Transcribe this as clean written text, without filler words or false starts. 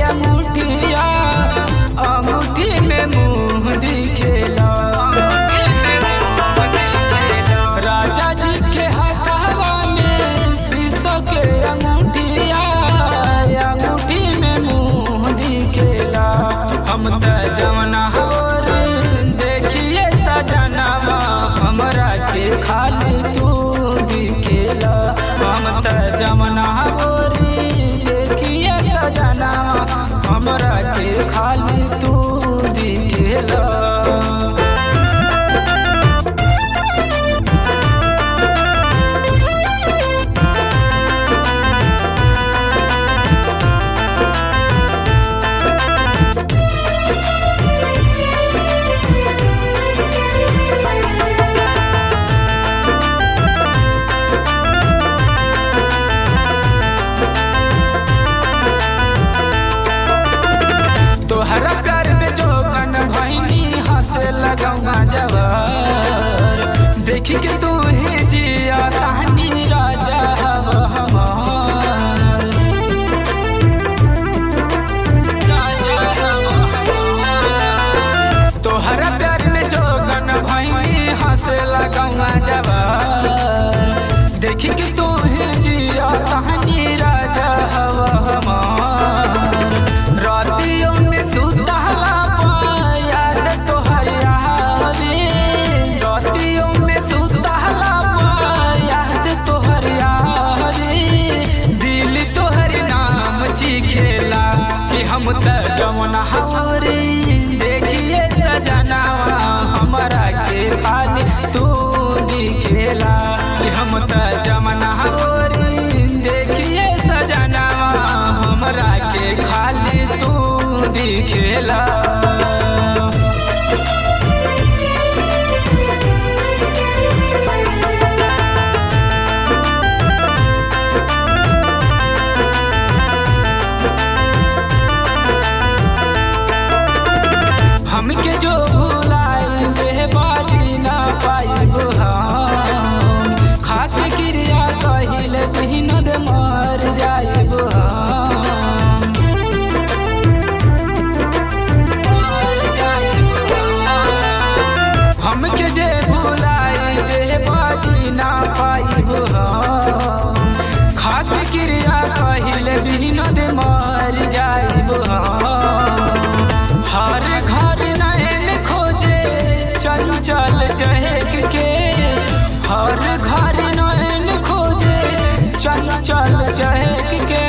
अंगूठिया अंगूठी में मुँह दिखेला। राजा जी के हाथवा में शीशो के अंगूठिया अंगूठी में मुँह दिखेला। हम त जवना होर देखिए सजनावा हमरा के खाली तू दिखेला। हम त जवना होर देखिए सजनावा हमरा के खाली तू दिखेला। तोहरा प्यार में जोगन भैनी हंसे लगौगा जवार देखी के तू ही जिया तहनी राजा हमार। तोहरा प्यार में जोगन भैनी हंसे लगौगा जवार देखी के तू ही जिया तहनी राजा हमार। हम त जवना हवरी देखिए सजनावा हमरा के खाली तू दिखेला। हम त जवना हवरी देखिए सजनावा हमरा के खाली तू दिखेला। हमके जो भुलाई वे बाजी ना पाइब हम खाके क्रिया कहिल दिन दे मर जाइब हम। हमके जे भुलाई वे बाजी ना पाइब हम खाके क्रिया कहिल दिन दे मर जाइब हम। हर घर नैन खोजे चंचल चहक के हर घर नैन खोजे चंचल चहक के